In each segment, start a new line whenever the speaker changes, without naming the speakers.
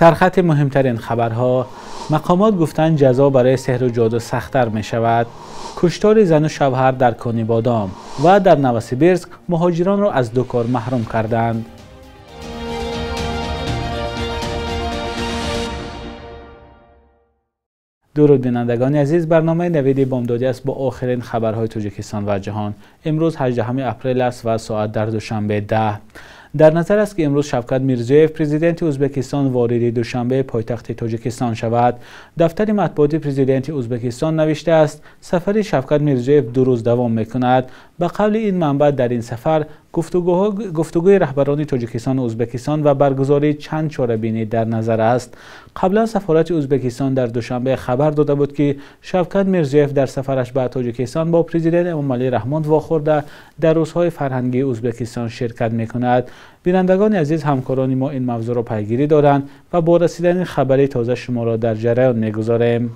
سرخط مهمترین خبرها: مقامات گفتند جزا برای سحر و جادو سخت‌تر می شود. کشتار زن و شوهر در کانیبادام و در نوسیبیرسک مهاجران را از 2 کار محروم کردند. درود بینندگان عزیز، برنامه نوید بامدادی است با آخرین خبرهای تاجیکستان و جهان. امروز 18 اپریل است و ساعت در دوشنبه 10. در نظر است که امروز شوکت میرزیویف پرزیدنت ازبکستان وارد دوشنبه پایتخت تاجیکستان شود. دفتر مطبوعاتی پرزیدنت ازبکستان نوشته است سفر شوکت میرزیویف 2 روز دوام میکند. به قول این منبع در این سفر گفتگوی رهبران تاجیکستان و ازبکستان و برگزاری چند چاره‌بینی در نظر است. قبلا سفارت ازبکستان در دوشنبه خبر داده بود که شوکت میرزیویف در سفرش به تاجیکستان با پرزیدنت امامعلی رحمان واخورده در روزهای فرهنگی ازبکستان شرکت میکند. بینندگان عزیز، همکاران ما این موضوع را پیگیری دارند و با رسیدن خبری تازه شما را در جریان میگذاریم.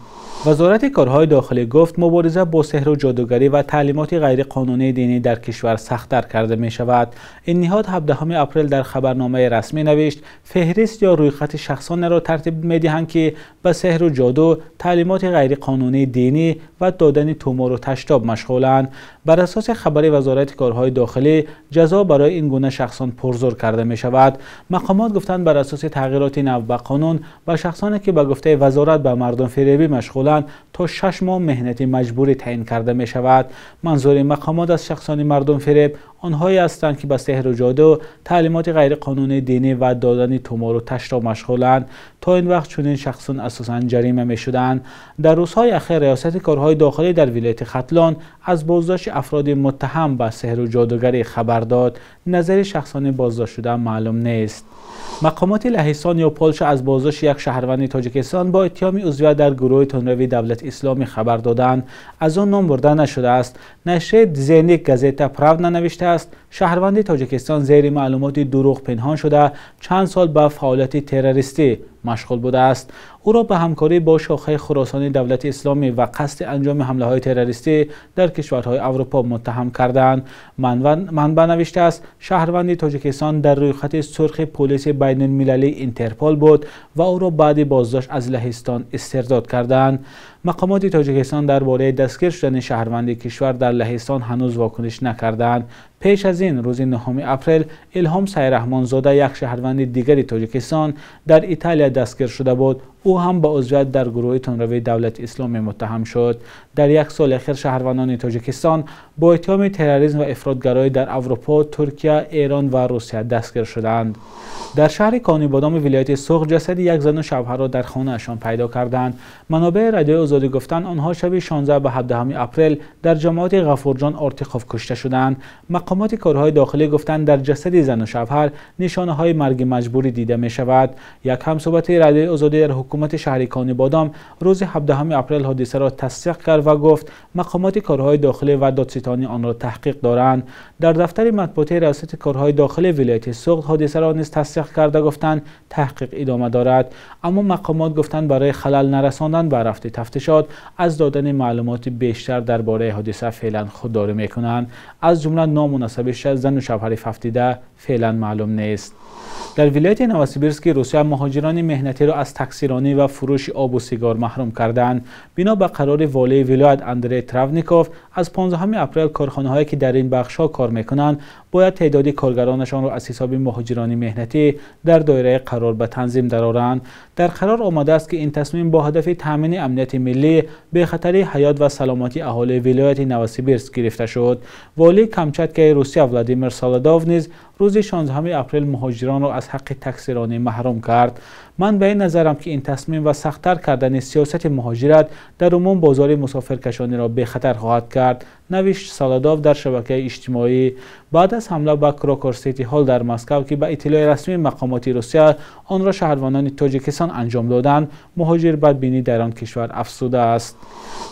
وزارت کارهای داخلی گفت مبارزه با سحر و جادوگری و تعلیمات غیرقانونی دینی در کشور سخت‌تر کرده می شود. این نهاد 17 اپریل در خبرنامه رسمی نوشت فهرست یا رویخط شخصان را ترتیب می دهند که به سحر و جادو، تعلیمات غیرقانونی دینی و دادن تومور و تشتاب مشغولند. بر اساس خبر وزارت کارهای داخلی جزا برای این گونه شخصان پرزور کرده می شود. مقامات گفتند بر اساس تغییرات نو به قانون و شخصانی که به گفته وزارت به مردم فریبی مشغولند تا 6 ماه مهنت مجبوری تعیین کرده می شود. منظور مقامات از شخصان مردم فریب آنهایی هستند که به سحر و جادو، تعلیمات غیرقانونی دینی و دادن تومور و تشتاب مشغولند. تا این وقت چنین شخصان اساساً جریمه می شدند. در روزهای اخیر ریاست کارهای داخلی در ولایت ختلان از بازداشت افراد متهم به سحر و جادوگری خبر داد. نظر شخصان بازداشت شده معلوم نیست. مقامات لهستان یا پولشا از بازداشت یک شهروند تاجیکستان با اتهام عضویت در گروه تندروی دولت اسلامی خبر دادند. از آن نام برده نشده است. نشریه دزینیک گازتا پراودا نوشته است شهروند تاجیکستان زیر معلومات دروغ پنهان شده چند سال به فعالیت تروریستی مشغول بوده است. او را به همکاری با شاخه خراسانی دولت اسلامی و قصد انجام حمله های تروریستی در کشورهای اروپا متهم کردند. منبع نوشته است شهروند تاجیکستان در روی خط سرخ پلیس بین المللی اینترپول بود و او را بعد بازداشت از لهستان استرداد کردند. مقامات تاجیکستان درباره دستگیر شدن شهروند کشور در لهستان هنوز واکنش نکردند. پیش از این روز 9 اپریل الهام سایرحمانزاده یک شهروند دیگری تاجیکستان در ایتالیا دستگیر شده بود. او هم با عضویت در گروه تندروی دولت اسلامی متهم شد. در یک سال اخیر شهروندان تاجیکستان با اتهام تروریسم و افراطگرایی در اروپا، ترکیه، ایران و روسیه دستگیر شدند. در شهر کانیبادام ولایت سوق جسد یک زن و شوهر را در خانه‌شان پیدا کردند. منابع رادیو آزادی گفتند آنها شب 16 به 17 اپریل در جماعت غفورجان آرتیخوف کشته شدند. مقامات کارهای داخلی گفتند در جسد زن و شوهر نشانه‌های مرگ مجبوری دیده می شود. یک همصحبت رادیو آزادی در حکومت شهر کانیبادام روز 17 اپریل حادثه را تصدیق کرد و گفت مقامات کارهای داخلی و دادستانی آن را تحقیق دارند. در دفتر مطبوعاتی ریاست کارهای داخلی ولایت سوق حادثه را نیز تصدیق کرده گفتند تحقیق ادامه دارد. اما مقامات گفتند برای خلل نرساندن به رفت تفتیشات از دادن معلومات بیشتر درباره حادثه فعلا خودداری میکنند. از جمله نام و نسب زن و شوهر 17 فعلا معلوم نیست. در ولایت نوسیبیرسک روسیه مهاجران مهنتی را از تکثیرانی و فروش آب و سیگار محروم کردند. بنا به قرار والی ولایت اندری تراونیکوف از 15 اپریل کارخانه‌هایی که در این بخش‌ها کار می‌کنند باید تعدادی کارگرانشان را از حساب مهاجران مهنتی در دایره قرار به تنظیم درآورند. در قرار آمده است که این تصمیم با هدف تامین امنیت ملی به خطر حیات و سلامتی اهالی ولایت نوسیبیرسک گرفته شد. والی کامچاتکای روسیه ولادیمیر سالادوف نیز روز 16 اپریل مهاجران را از حق تکثیرانی محروم کرد. من به این نظرم که این تصمیم و سخت‌تر کردن سیاست مهاجرت در عموم بازار مسافرکشانی را به خطر خواهد کرد، نوشت سالادوف در شبکه اجتماعی. بعد از حمله به کراکور سیتی هال در مسکو که به اطلاع رسمی مقامات روسیه آن را شهروندان تاجیکستان انجام دادند، مهاجر بدبینی در آن کشور افزوده است.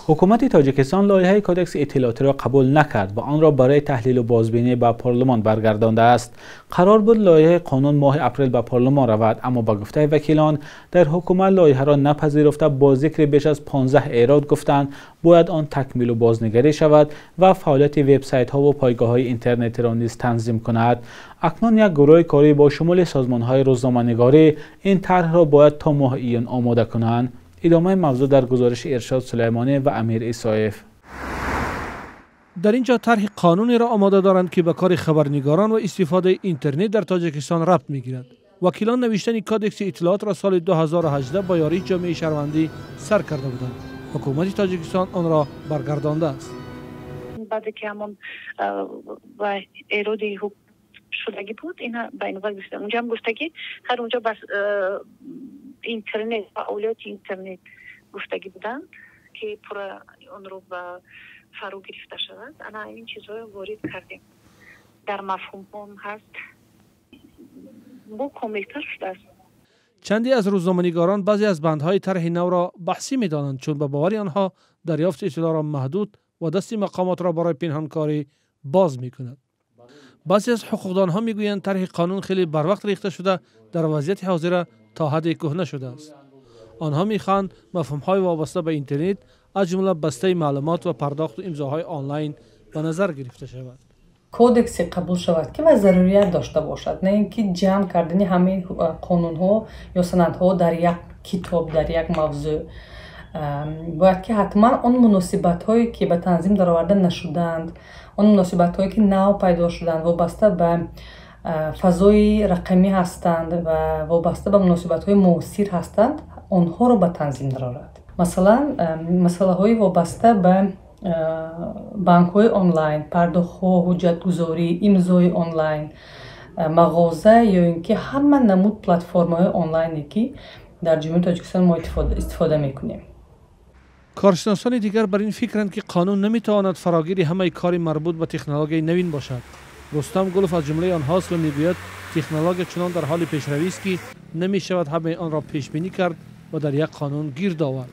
حکومت تاجیکستان لایحه کدکس اطلاعاتی را قبول نکرد و آن را برای تحلیل و بازبینی به پارلمان برگردانده است. قرار بود لایحه قانون ماه اپریل به پارلمان رود، اما با گفته وکیلان در حکومت لایحه را نپذیرفته با ذکر بیش از 15 ایراد گفتند باید آن تکمیل و بازنگری شود و فعالیت وبسایت ها و پایگاه های اینترنتی را نیز تنظیم کند. اکنون یک گروه کاری با شمول سازمان های روزنامه‌نگاری این طرح را باید تا ماه ایون آماده کنند. ادامه موضوع در گزارش ارشاد سلیمانی و امیر ایسایف.
در اینجا طرح قانونی را آماده دارند که به کار خبرنگاران و استفاده اینترنت در تاجیکستان ربط میگیرد. وکیلان نوشتن کدکس اطلاعات را سال 2018 با یاری جامعه شهروندی سر کرده بودند. حکومت تاجیکستان آن را برگردانده است.
بعد که همون و ایرادی شدگی بود اینا بین وقت گفته اونجا هم گفته که هر اونجا بس اینترنت فعالیت اینترنت گفتگی بودند که پورا اون رو به فرو گرفته شود. انا این چیزهای وارد کردیم در مفهوم هم هست با کاملتر شده است.
چندی از روزنامه‌نگاران بعضی از بندهای طرح نو را بحثی می‌دانند چون به باور آنها دریافت اطلاع را محدود و دست مقامات را برای پنهانکاری باز می‌کند. بعضی از حقوقدانها میگویند طرح قانون خیلی بر وقت ریخته شده در وضعیت حاضر تا حد کهنه شده است. آنها میخواهند مفهوم‌های وابسته به اینترنت از جمله بسته معلومات و پرداخت و امضاهای آنلاین به نظر گرفته شود.
کودکس قبول شود که و ضروریت داشته باشد، نه اینکه جمع کردن همه قانون‌ها یا سندها در یک کتاب در یک موضوع. باید که حتما آن مناسبت‌هایی که به تنظیم درآورده نشدند، آن مناسبت‌هایی که نو پیدا شدند وابسته به فضای رقمی هستند و وابسته به مناسبت‌های معاصر هستند، آنها را به تنظیم درآورد. مثلا مسائل وابسته به بانک‌های آنلاین، پرداخت‌ها، حجت‌گذاری، امضای آنلاین، مغازه یا اینکه همه نمود پلتفرم‌های آنلاینی که در جمهوری تاجیکستان ما استفاده می‌کنیم.
کارشناسان دیگر بر این فکرند که قانون نمی‌تواند فراگیر همه کار مربوط به تکنولوژی نوین باشد. رستم گلوف از جمله آنهاست و میگوید تکنولوژی چنان در حال پیشروی است که نمی‌شود همه آن را پیش بینی کرد و در یک قانون گیر آورد.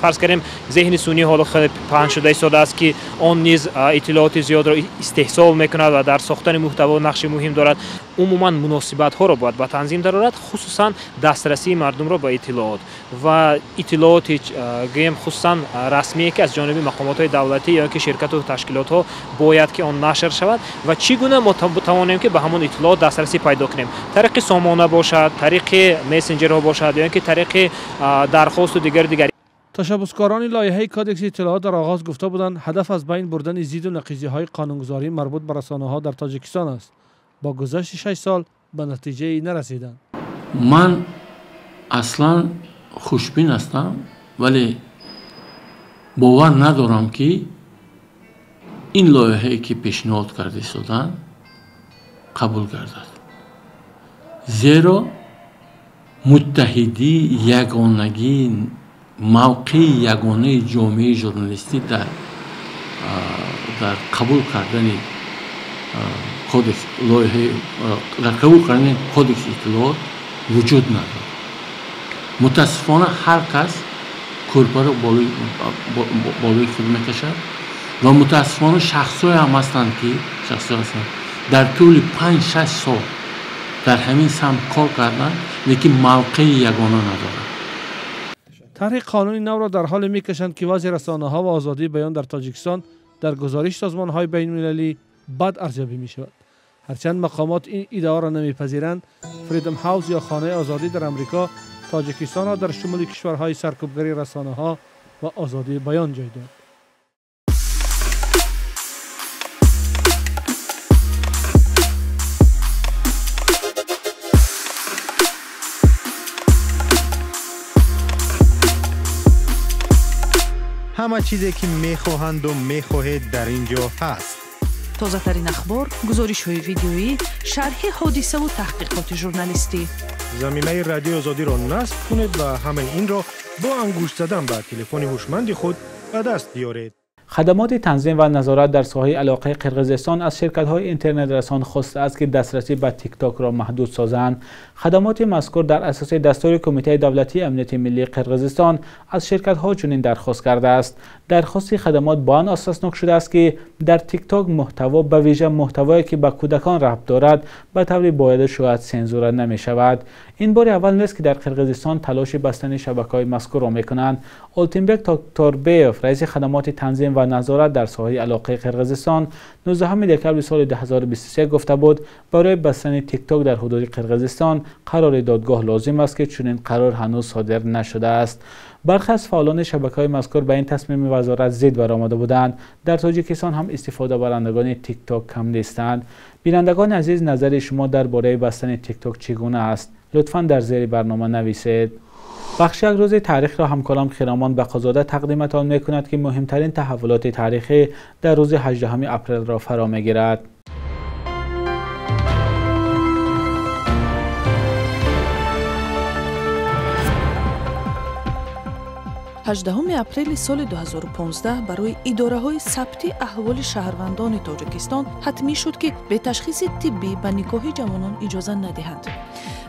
فرض کنیم ذهن سونی حالا خیلی پهن شده ایستاده است که آن نیز اطلاعات زیاد را استحصال میکند و در ساختن محتوا نقش مهم دارد. عموما مناسبت ها را باید به تنظیم درآورد، خصوصا دسترسی مردم را به اطلاعات و اطلاعات گیم خصوصا رسمی که از جانب مقامات دولتی یا که شرکت و تشکیلات ها باید که آن نشر شود و چگونه ما توانیم که به همون اطلاعات دسترسی پیدا کنیم. طریق سامانه باشد، طریق مسنجر ها باشد یا اینکه طریق درخواست و دیگر.
تشبثکاران لایحه کدکس اطلاعات در آغاز گفته بودند هدف از بین بردن زید و نقیضی‌های قانونگذاری مربوط به رسانه‌ها در تاجیکستان است. با گذشت 6 سال به نتیجه نرسیدند.
من اصلا خوشبین هستم ولی باور ندارم که این لایحه‌ای که پیشنهاد کرده شدن قبول گردد. زیرا متحدی، یگانگی، موقع یگانه جامعه ژورنالیستی در قبول کردن کدکس لایحه در قبول کردن کدکس اطلاعات وجود ندارد. متاسفانه هر کس کلبه را بالای خود میکشد و متاسفانه شخص‌های هم هستند که در طول 5-6 سال در همین سمت کار کردند لیکن موقع یگانه ندارد.
طرح قانونی نو را در حال میکشند که وضع رسانه‌ها و آزادی بیان در تاجیکستان در گزارش سازمان‌های بین‌المللی بد ارزیابی می‌شود. هرچند مقامات این ادعا را نمی‌پذیرند، فریدم هاوس یا خانه آزادی در آمریکا تاجیکستان را در شمول کشورهای سرکوبگری رسانه‌ها و آزادی بیان جای داد.
همه چیزی که میخواهند و میخواهید در اینجا هست.
تازه ترین اخبار، گزارش های ویدیویی، شرح حادثه و تحقیقات ژورنالیستی.
زمینه رادیو آزادی را نصب کنید و همه این را با انگشت زدن به تلفن هوشمند خود به دست بیارید.
خدمات تنظیم و نظارت در ساحه علاقه قرقیزستان از شرکت‌های اینترنت رسان خواسته است که دسترسی به تیک تاک را محدود سازند. خدمات مذکور در اساس دستور کمیته دولتی امنیت ملی قرقیزستان از شرکت‌ها چنین درخواست کرده است. درخواست خدمات با آن اساسناک شده است که در تیک تاک محتوا به ویژه محتوایی که به کودکان ربط دارد به طور باید شاید سانسور نمی شود. این بار اول نیست که در قرقیزستان تلاش بستن شبکه‌های مذکور را می‌کنند. اولتینبک تاکتوربیف رئیس خدمات تنظیم و نظارت در ساحه علاقه قرقیزستان 19 دکمبر سال 2023 گفته بود برای بستن تیک تاک در حدود قرقیزستان قرار دادگاه لازم است که چنین قرار هنوز صادر نشده است. برخی از فعالان شبکه‌های مذکور به این تصمیم وزارت ضد برآمده بودند. در تاجیکستان هم استفاده برندگان تیک تاک کم نیستند. بینندگان عزیز، نظر شما درباره بستن تیک تاک چگونه است؟ لطفاً در زیر برنامه نویسید. بخش یک روز تاریخ را همکارم خیرامان بقازاده تقدیمتان می‌کند که مهمترین تحولات تاریخی در روز 18 اپریل را فرا می‌گیرد.
18 اپریل سال 2015 برای اداره‌های ثبت احوال شهروندان تاجیکستان حتمی شد که به تشخیص طبی به نکاح جوانان اجازه ندهند.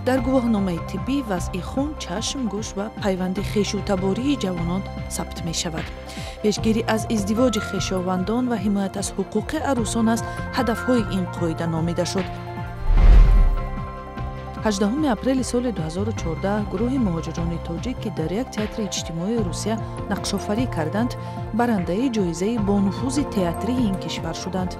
در گواهنامه طبی وضع خون، چشم، گوش و پیوند خویشاوتباری جوانان ثبت می شود. پیشگیری از ازدواج خویشاوندان و حمایت از حقوق عروسان از هدف‌های این قاعده نامیده شد. 18 اپریل سال 2014 گروه مهاجران تاجیک که در یک تئاتر اجتماعی روسیه نقش‌آفرینی کردند، برنده جایزه با نفوذ تئاتری این کشور شدند.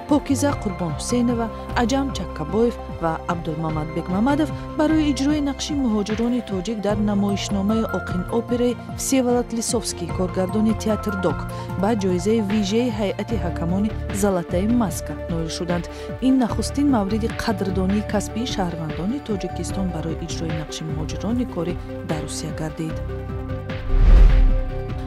پاکیزه قربان حسینова، عجم چکابویف و عبدالمحمد بگمامدov برای اجرای نقش مهاجران تاجیک در نمایشنامه آقین اپرای всеволод لیسوفسکی کارگردان تئاتر دوک با جایزه ویژه هیئت حکمان زلاتای ماسکا نایل شدند. این نخستین مورد قدردانی کسبی شهروندان تاجیکستان برای اجرای نقش مهاجران کاری در روسیه گردید.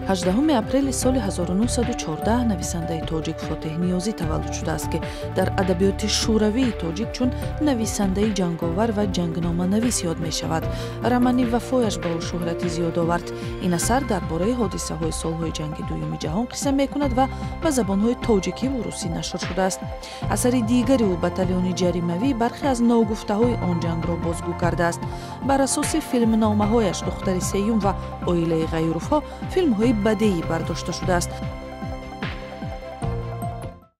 18 اپریل سال 1914 نویسنده تاجیک فاتح نیازی تولد شده است که در ادبیات شوروی تاجیک چون نویسنده جنگاور و جنگنامه نویس یاد می شود. رمان وفایش با او شهرت زیاد آورد. این اثر درباره حادثه های سالهای جنگ دوم جهان قصه می کند و به زبان های تاجیکی و روسی نشر شده است. اثر دیگری او بتالون جریموی برخی از ناگفته های آن جنگ را بازگو کرده است. بر اساس فیلم نامه هایش دختر سیوم و آیله غیروفا فیلم های بدیهی برداشته شده است.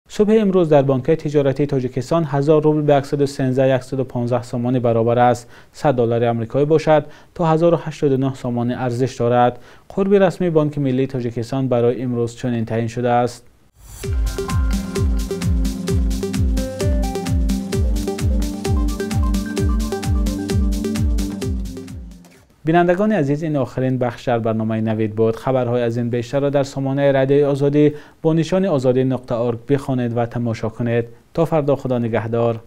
صبح امروز در بانک تجارتی تاجیکستان 1000 روبل به 115 سامان برابر است. $100 آمریکایی باشد تا 1089 سامان ارزش دارد. قرب رسمی بانک ملی تاجیکستان برای امروز چنین تعیین شده است. بینندگان عزیز، این آخرین بخش در برنامه نوید بود. خبرهای از این بیشتر را در سامانه رادیوی آزادی با نشان آزادی.org بخوانید و تماشا کنید. تا فردا، خدا نگهدار.